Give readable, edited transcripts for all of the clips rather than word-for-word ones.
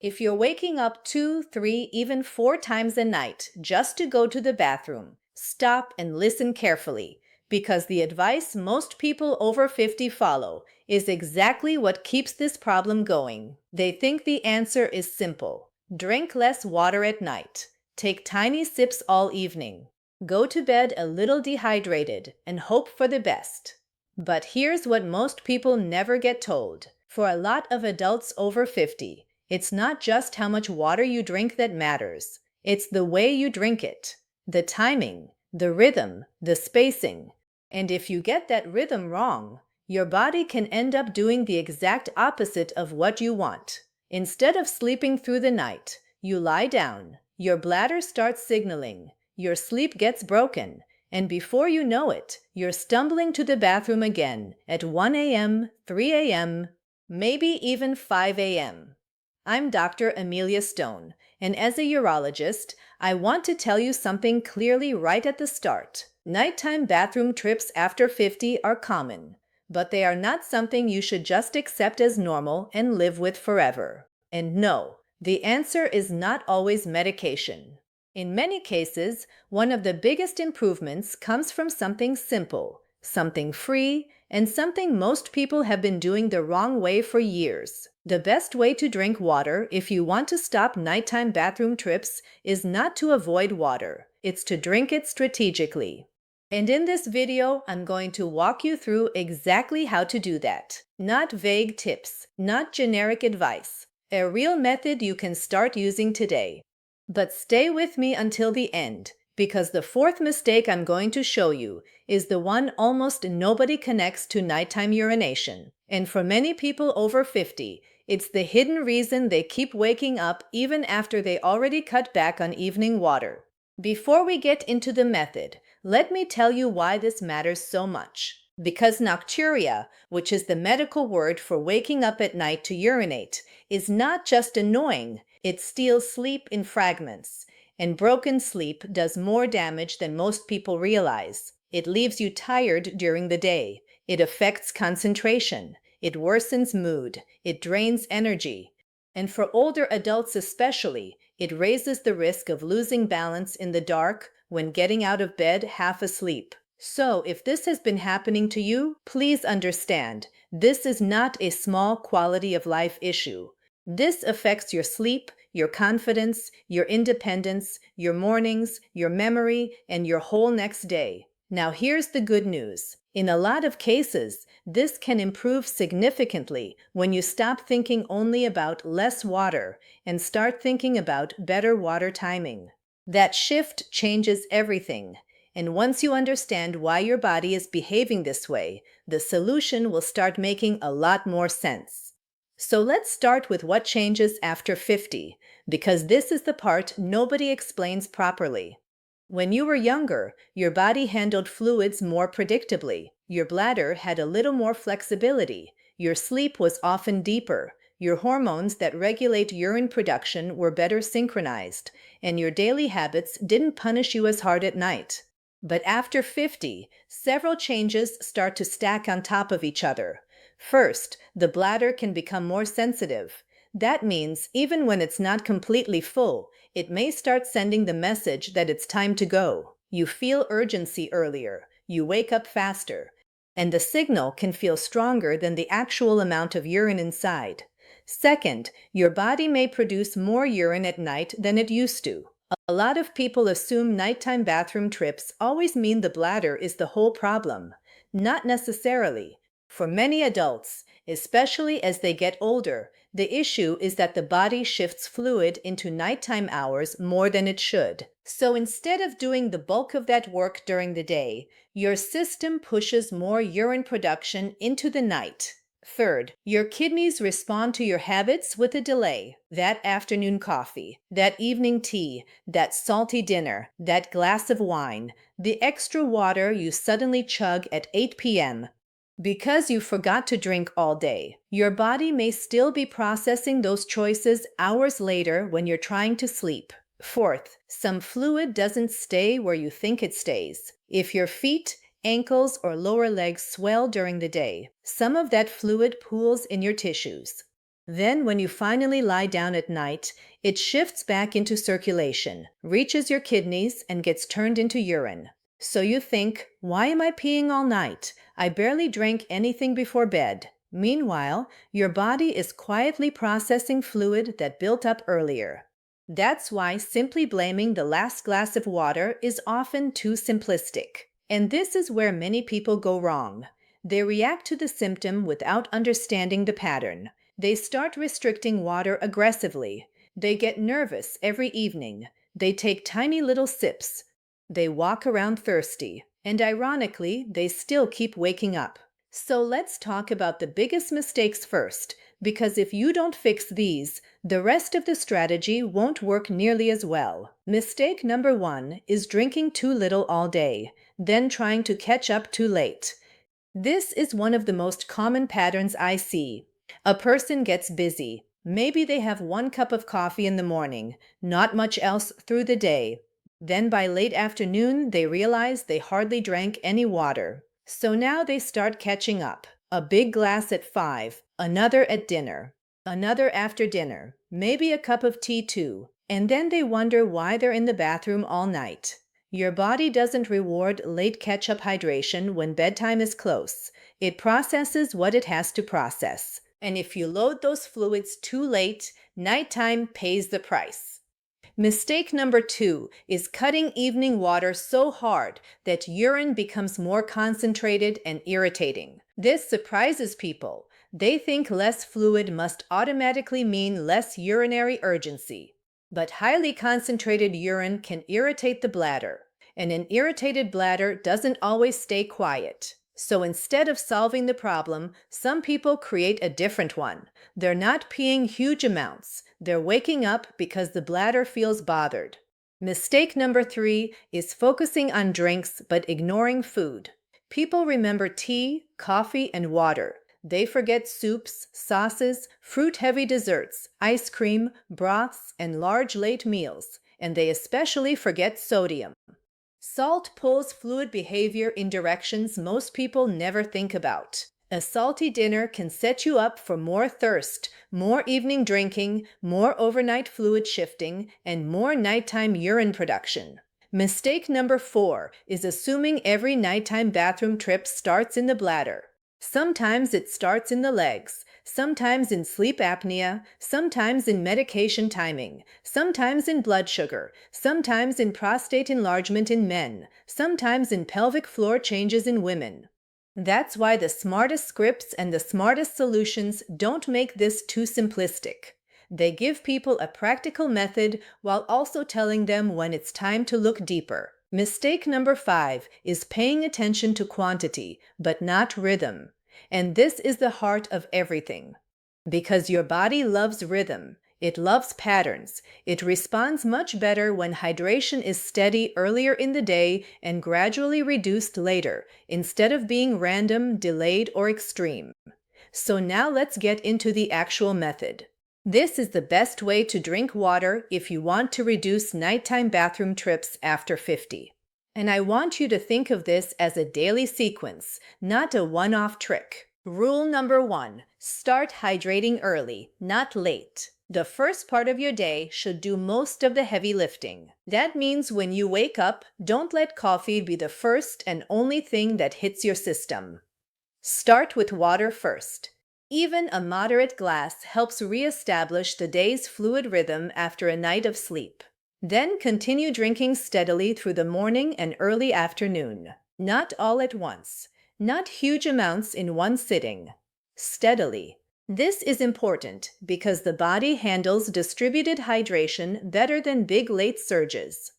If you're waking up 2, 3, even 4 times a night just to go to the bathroom, stop and listen carefully, because the advice most people over 50 follow is exactly what keeps this problem going. They think the answer is simple. Drink less water at night. Take tiny sips all evening. Go to bed a little dehydrated and hope for the best. But here's what most people never get told. For a lot of adults over 50, it's not just how much water you drink that matters. It's the way you drink it, the timing, the rhythm, the spacing. And if you get that rhythm wrong, your body can end up doing the exact opposite of what you want. Instead of sleeping through the night, you lie down, your bladder starts signaling, your sleep gets broken, and before you know it, you're stumbling to the bathroom again at 1 a.m., 3 a.m., maybe even 5 a.m. I'm Dr. Amelia Stone, and as a urologist, I want to tell you something clearly right at the start. Nighttime bathroom trips after 50 are common, but they are not something you should just accept as normal and live with forever. And no, the answer is not always medication. In many cases, one of the biggest improvements comes from something simple, something free, and something most people have been doing the wrong way for years. The best way to drink water if you want to stop nighttime bathroom trips is not to avoid water. It's to drink it strategically. And in this video, I'm going to walk you through exactly how to do that. Not vague tips, not generic advice. A real method you can start using today. But stay with me until the end, because the fourth mistake I'm going to show you is the one almost nobody connects to nighttime urination. And for many people over 50, it's the hidden reason they keep waking up even after they already cut back on evening water. Before we get into the method, let me tell you why this matters so much. Because nocturia, which is the medical word for waking up at night to urinate, is not just annoying, it steals sleep in fragments. And broken sleep does more damage than most people realize. It leaves you tired during the day. It affects concentration. It worsens mood. It drains energy. And for older adults especially, it raises the risk of losing balance in the dark when getting out of bed half asleep. So if this has been happening to you, please understand, this is not a small quality of life issue. This affects your sleep, your confidence, your independence, your mornings, your memory, and your whole next day. Now here's the good news. In a lot of cases, this can improve significantly when you stop thinking only about less water and start thinking about better water timing. That shift changes everything. And once you understand why your body is behaving this way, the solution will start making a lot more sense. So let's start with what changes after 50, because this is the part nobody explains properly. When you were younger, your body handled fluids more predictably. Your bladder had a little more flexibility. Your sleep was often deeper. Your hormones that regulate urine production were better synchronized, and your daily habits didn't punish you as hard at night. But after 50, several changes start to stack on top of each other. First, the bladder can become more sensitive. That means even when it's not completely full, it may start sending the message that it's time to go. You feel urgency earlier. You wake up faster. And the signal can feel stronger than the actual amount of urine inside. Second, your body may produce more urine at night than it used to. A lot of people assume nighttime bathroom trips always mean the bladder is the whole problem. Not necessarily. For many adults, especially as they get older, the issue is that the body shifts fluid into nighttime hours more than it should. So instead of doing the bulk of that work during the day, your system pushes more urine production into the night. Third, your kidneys respond to your habits with a delay. That afternoon coffee, that evening tea, that salty dinner, that glass of wine, the extra water you suddenly chug at 8 p.m. Because you forgot to drink all day, your body may still be processing those choices hours later when you're trying to sleep. Fourth, some fluid doesn't stay where you think it stays. If your feet, ankles, or lower legs swell during the day, some of that fluid pools in your tissues. Then, when you finally lie down at night, it shifts back into circulation, reaches your kidneys, and gets turned into urine. So you think, why am I peeing all night? I barely drank anything before bed. Meanwhile, your body is quietly processing fluid that built up earlier. That's why simply blaming the last glass of water is often too simplistic. And this is where many people go wrong. They react to the symptom without understanding the pattern. They start restricting water aggressively. They get nervous every evening. They take tiny little sips. They walk around thirsty. And ironically, they still keep waking up. So let's talk about the biggest mistakes first, because if you don't fix these, the rest of the strategy won't work nearly as well. Mistake number 1 is drinking too little all day, then trying to catch up too late. This is one of the most common patterns I see. A person gets busy. Maybe they have 1 cup of coffee in the morning, not much else through the day. Then by late afternoon, they realize they hardly drank any water. So now they start catching up. A big glass at 5, another at dinner, another after dinner, maybe a cup of tea too. And then they wonder why they're in the bathroom all night. Your body doesn't reward late catch-up hydration when bedtime is close. It processes what it has to process. And if you load those fluids too late, nighttime pays the price. Mistake number 2 is cutting evening water so hard that urine becomes more concentrated and irritating. This surprises people. They think less fluid must automatically mean less urinary urgency. But highly concentrated urine can irritate the bladder, and an irritated bladder doesn't always stay quiet. So instead of solving the problem, some people create a different one. They're not peeing huge amounts. They're waking up because the bladder feels bothered. Mistake number 3 is focusing on drinks but ignoring food. People remember tea, coffee, and water. They forget soups, sauces, fruit-heavy desserts, ice cream, broths, and large late meals. And they especially forget sodium. Salt pulls fluid behavior in directions most people never think about. A salty dinner can set you up for more thirst, more evening drinking, more overnight fluid shifting, and more nighttime urine production. Mistake number 4 is assuming every nighttime bathroom trip starts in the bladder. Sometimes it starts in the legs, sometimes in sleep apnea, sometimes in medication timing, sometimes in blood sugar, sometimes in prostate enlargement in men, sometimes in pelvic floor changes in women. That's why the smartest scripts and the smartest solutions don't make this too simplistic. They give people a practical method while also telling them when it's time to look deeper. Mistake number 5 is paying attention to quantity, but not rhythm. And this is the heart of everything. Because your body loves rhythm. It loves patterns. It responds much better when hydration is steady earlier in the day and gradually reduced later, instead of being random, delayed, or extreme. So now let's get into the actual method. This is the best way to drink water if you want to reduce nighttime bathroom trips after 50. And I want you to think of this as a daily sequence, not a one-off trick. Rule number 1, start hydrating early, not late. The first part of your day should do most of the heavy lifting. That means when you wake up, don't let coffee be the first and only thing that hits your system. Start with water first. Even a moderate glass helps reestablish the day's fluid rhythm after a night of sleep. Then continue drinking steadily through the morning and early afternoon. Not all at once. Not huge amounts in one sitting. Steadily. This is important because the body handles distributed hydration better than big late surges.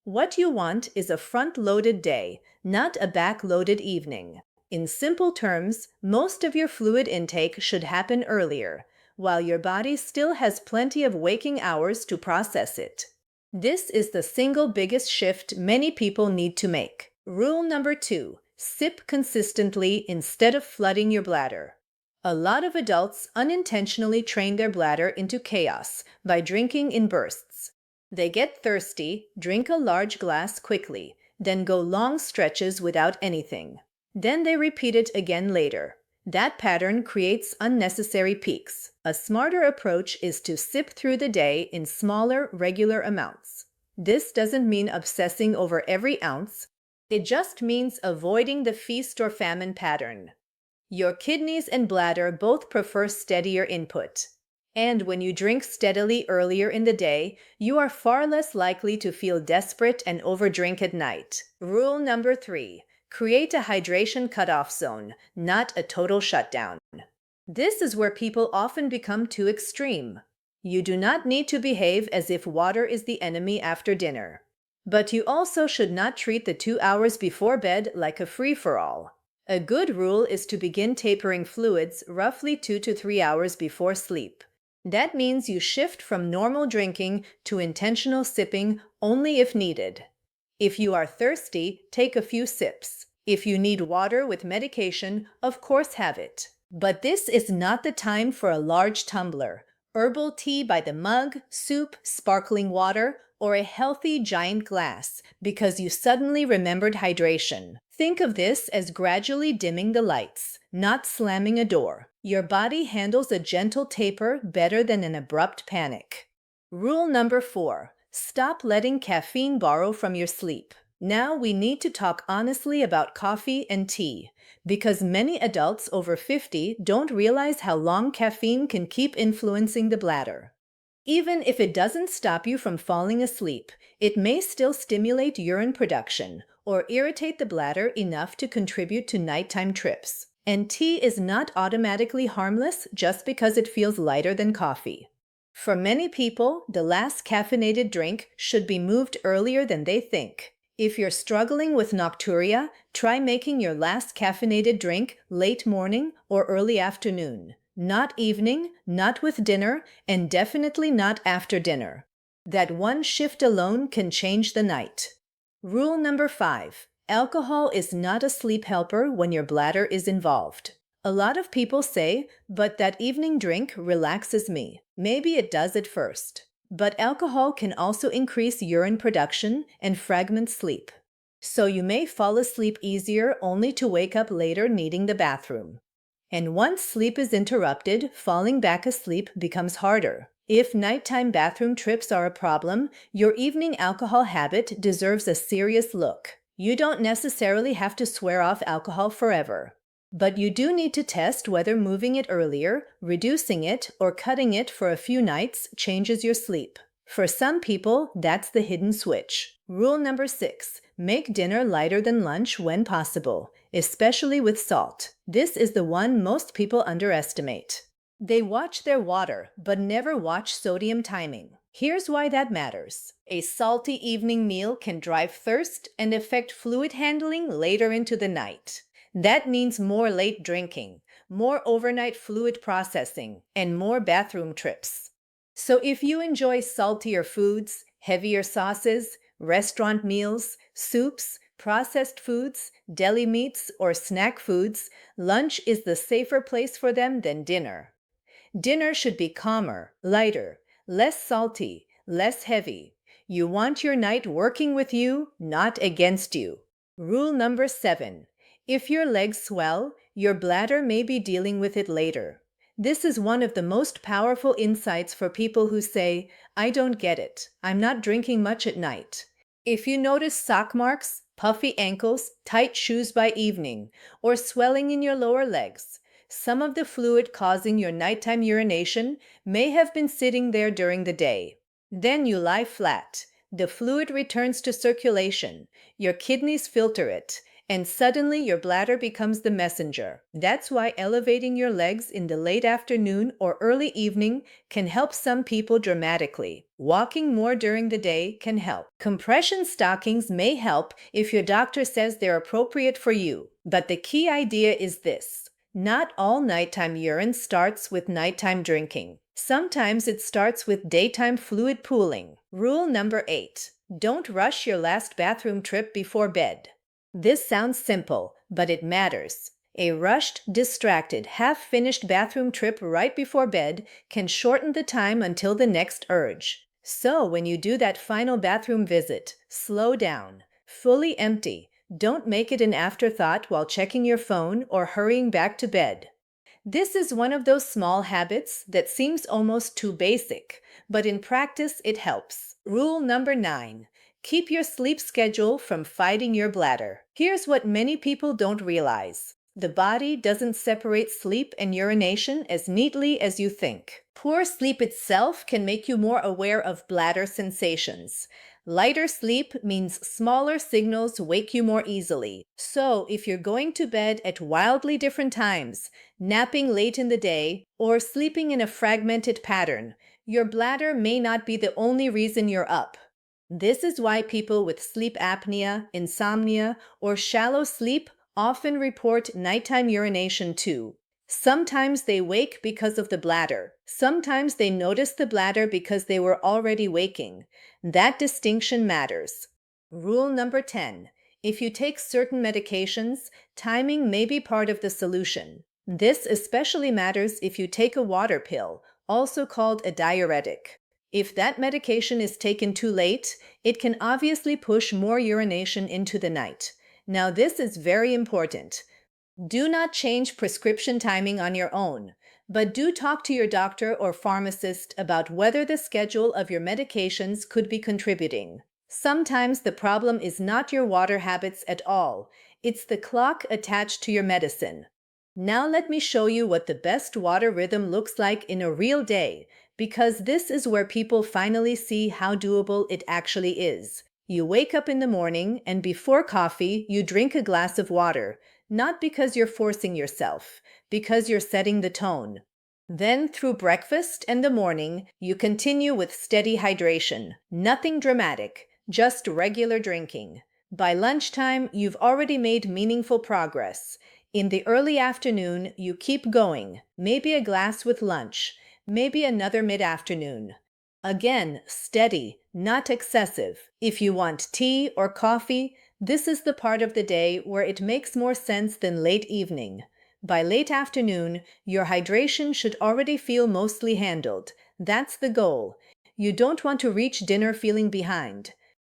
What you want is a front-loaded day, not a back-loaded evening. In simple terms, most of your fluid intake should happen earlier, while your body still has plenty of waking hours to process it. This is the single biggest shift many people need to make. Rule number 2, sip consistently instead of flooding your bladder. A lot of adults unintentionally train their bladder into chaos by drinking in bursts. They get thirsty, drink a large glass quickly, then go long stretches without anything. Then they repeat it again later. That pattern creates unnecessary peaks. A smarter approach is to sip through the day in smaller, regular amounts. This doesn't mean obsessing over every ounce. It just means avoiding the feast or famine pattern. Your kidneys and bladder both prefer steadier input. And when you drink steadily earlier in the day, you are far less likely to feel desperate and overdrink at night. Rule number 3. Create a hydration cutoff zone, not a total shutdown. This is where people often become too extreme. You do not need to behave as if water is the enemy after dinner. But you also should not treat the 2 hours before bed like a free-for-all. A good rule is to begin tapering fluids roughly 2 to 3 hours before sleep. That means you shift from normal drinking to intentional sipping only if needed. If you are thirsty, take a few sips. If you need water with medication, of course have it. But this is not the time for a large tumbler, herbal tea by the mug, soup, sparkling water, or a healthy giant glass because you suddenly remembered hydration. Think of this as gradually dimming the lights, not slamming a door. Your body handles a gentle taper better than an abrupt panic. Rule number 4. Stop letting caffeine borrow from your sleep. Now we need to talk honestly about coffee and tea, because many adults over 50 don't realize how long caffeine can keep influencing the bladder. Even if it doesn't stop you from falling asleep, it may still stimulate urine production or irritate the bladder enough to contribute to nighttime trips. And tea is not automatically harmless just because it feels lighter than coffee. For many people, the last caffeinated drink should be moved earlier than they think. If you're struggling with nocturia, try making your last caffeinated drink late morning or early afternoon. Not evening, not with dinner, and definitely not after dinner. That one shift alone can change the night. Rule number 5. Alcohol is not a sleep helper when your bladder is involved. A lot of people say, but that evening drink relaxes me. Maybe it does at first. But alcohol can also increase urine production and fragment sleep. So you may fall asleep easier only to wake up later needing the bathroom. And once sleep is interrupted, falling back asleep becomes harder. If nighttime bathroom trips are a problem, your evening alcohol habit deserves a serious look. You don't necessarily have to swear off alcohol forever. But you do need to test whether moving it earlier, reducing it, or cutting it for a few nights changes your sleep. For some people, that's the hidden switch. Rule number 6. Make dinner lighter than lunch when possible, especially with salt. This is the one most people underestimate. They watch their water, but never watch sodium timing. Here's why that matters. A salty evening meal can drive thirst and affect fluid handling later into the night. That means more late drinking, more overnight fluid processing, and more bathroom trips. So if you enjoy saltier foods, heavier sauces, restaurant meals, soups, processed foods, deli meats, or snack foods, lunch is the safer place for them than dinner. Dinner should be calmer, lighter, less salty, less heavy. You want your night working with you, not against you. Rule number 7. If your legs swell, your bladder may be dealing with it later. This is one of the most powerful insights for people who say, I don't get it. I'm not drinking much at night. If you notice sock marks, puffy ankles, tight shoes by evening, or swelling in your lower legs, some of the fluid causing your nighttime urination may have been sitting there during the day. Then you lie flat. The fluid returns to circulation. Your kidneys filter it. And suddenly your bladder becomes the messenger. That's why elevating your legs in the late afternoon or early evening can help some people dramatically. Walking more during the day can help. Compression stockings may help if your doctor says they're appropriate for you. But the key idea is this. Not all nighttime urine starts with nighttime drinking. Sometimes it starts with daytime fluid pooling. Rule number 8. Don't rush your last bathroom trip before bed. This sounds simple, but it matters. A rushed, distracted, half-finished bathroom trip right before bed can shorten the time until the next urge. So when you do that final bathroom visit, slow down, fully empty. Don't make it an afterthought while checking your phone or hurrying back to bed. This is one of those small habits that seems almost too basic, but in practice it helps. Rule number 9. Keep your sleep schedule from fighting your bladder. Here's what many people don't realize. The body doesn't separate sleep and urination as neatly as you think. Poor sleep itself can make you more aware of bladder sensations. Lighter sleep means smaller signals wake you more easily. So, if you're going to bed at wildly different times, napping late in the day, or sleeping in a fragmented pattern, your bladder may not be the only reason you're up. This is why people with sleep apnea, insomnia, or shallow sleep often report nighttime urination too. Sometimes they wake because of the bladder. Sometimes they notice the bladder because they were already waking. That distinction matters. Rule number 10. If you take certain medications, timing may be part of the solution. This especially matters if you take a water pill, also called a diuretic. If that medication is taken too late, it can obviously push more urination into the night. Now, this is very important. Do not change prescription timing on your own, but do talk to your doctor or pharmacist about whether the schedule of your medications could be contributing. Sometimes the problem is not your water habits at all, it's the clock attached to your medicine. Now let me show you what the best water rhythm looks like in a real day, because this is where people finally see how doable it actually is. You wake up in the morning and before coffee, you drink a glass of water, not because you're forcing yourself, because you're setting the tone. Then through breakfast and the morning, you continue with steady hydration. Nothing dramatic, just regular drinking. By lunchtime, you've already made meaningful progress. In the early afternoon, you keep going, maybe a glass with lunch, maybe another mid-afternoon. Again, steady, not excessive. If you want tea or coffee, this is the part of the day where it makes more sense than late evening. By late afternoon, your hydration should already feel mostly handled. That's the goal. You don't want to reach dinner feeling behind.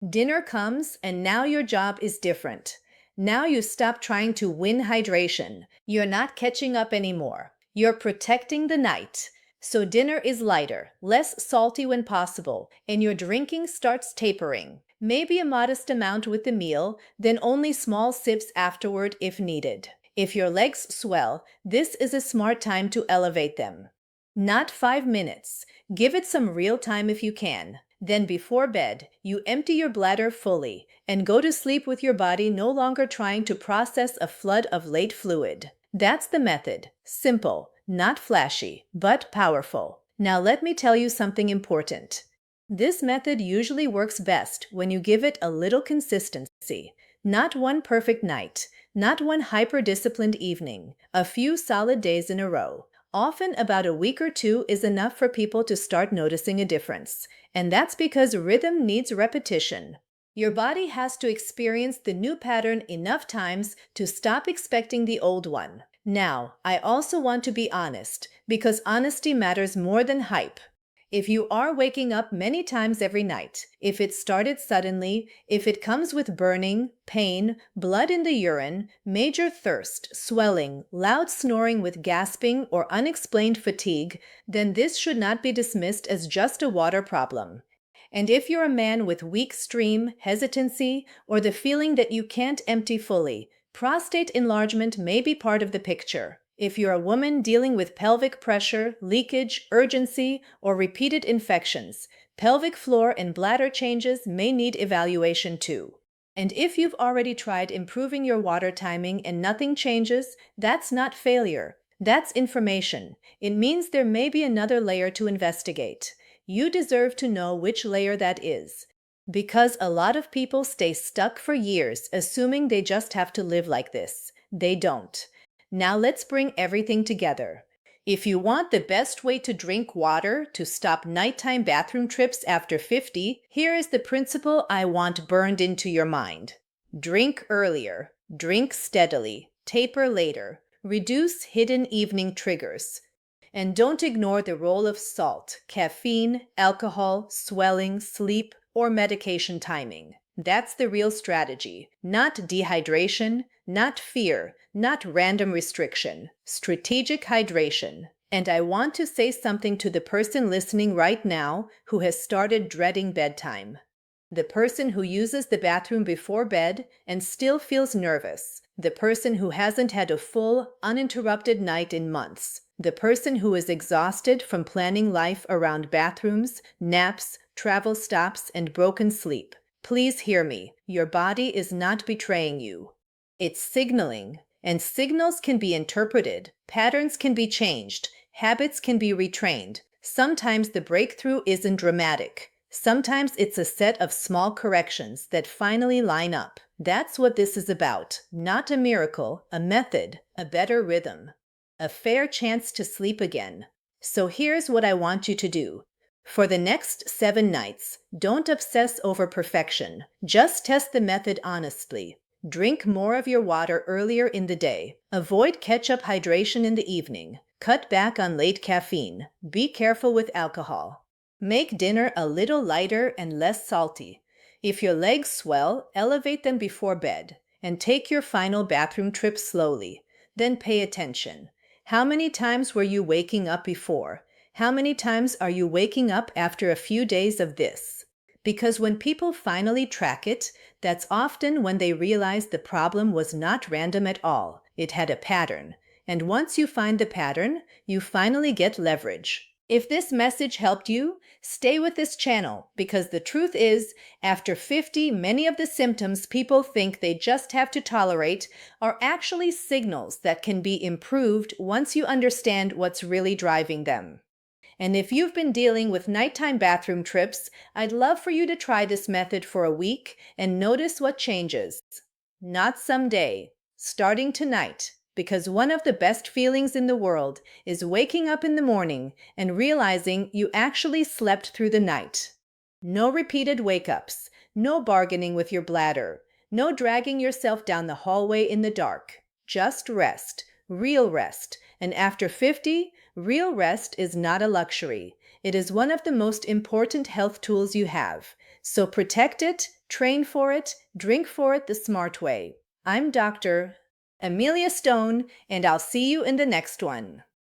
Dinner comes, and now your job is different. Now you stop trying to win hydration. You're not catching up anymore. You're protecting the night. So dinner is lighter, less salty when possible, and your drinking starts tapering. Maybe a modest amount with the meal, then only small sips afterward if needed. If your legs swell, this is a smart time to elevate them. Not 5 minutes. Give it some real time if you can. Then before bed, you empty your bladder fully and go to sleep with your body no longer trying to process a flood of late fluid. That's the method. Simple, not flashy, but powerful. Now let me tell you something important. This method usually works best when you give it a little consistency. Not one perfect night, not one hyper-disciplined evening, a few solid days in a row. Often about a week or two is enough for people to start noticing a difference. And that's because rhythm needs repetition. Your body has to experience the new pattern enough times to stop expecting the old one. Now, I also want to be honest, because honesty matters more than hype. If you are waking up many times every night, if it started suddenly, if it comes with burning, pain, blood in the urine, major thirst, swelling, loud snoring with gasping or unexplained fatigue, then this should not be dismissed as just a water problem. And if you're a man with weak stream, hesitancy, or the feeling that you can't empty fully, prostate enlargement may be part of the picture. If you're a woman dealing with pelvic pressure, leakage, urgency, or repeated infections, pelvic floor and bladder changes may need evaluation too. And if you've already tried improving your water timing and nothing changes, that's not failure. That's information. It means there may be another layer to investigate. You deserve to know which layer that is. Because a lot of people stay stuck for years, assuming they just have to live like this. They don't. Now let's bring everything together. If you want the best way to drink water to stop nighttime bathroom trips after 50, here is the principle I want burned into your mind. Drink earlier, drink steadily, taper later, reduce hidden evening triggers. And don't ignore the role of salt, caffeine, alcohol, swelling, sleep, or medication timing. That's the real strategy, not dehydration, not fear, not random restriction, strategic hydration. And I want to say something to the person listening right now who has started dreading bedtime. The person who uses the bathroom before bed and still feels nervous. The person who hasn't had a full, uninterrupted night in months. The person who is exhausted from planning life around bathrooms, naps, travel stops, and broken sleep. Please hear me. Your body is not betraying you. It's signaling, and signals can be interpreted, patterns can be changed, habits can be retrained. Sometimes the breakthrough isn't dramatic. Sometimes it's a set of small corrections that finally line up. That's what this is about. Not a miracle, a method, a better rhythm, a fair chance to sleep again. So here's what I want you to do. For the next 7 nights, don't obsess over perfection. Just test the method honestly. Drink more of your water earlier in the day. Avoid catch-up hydration in the evening. Cut back on late caffeine. Be careful with alcohol. Make dinner a little lighter and less salty. If your legs swell, elevate them before bed. And take your final bathroom trip slowly. Then pay attention. How many times were you waking up before? How many times are you waking up after a few days of this? Because when people finally track it, that's often when they realize the problem was not random at all. It had a pattern. And once you find the pattern, you finally get leverage. If this message helped you, stay with this channel, because the truth is, after 50, many of the symptoms people think they just have to tolerate are actually signals that can be improved once you understand what's really driving them. And if you've been dealing with nighttime bathroom trips, I'd love for you to try this method for a week and notice what changes. Not someday, starting tonight, because one of the best feelings in the world is waking up in the morning and realizing you actually slept through the night. No repeated wake-ups, no bargaining with your bladder, no dragging yourself down the hallway in the dark. Just rest, real rest. And after 50, real rest is not a luxury. It is one of the most important health tools you have. So protect it, train for it, drink for it the smart way. I'm Dr. Amelia Stone, and I'll see you in the next one.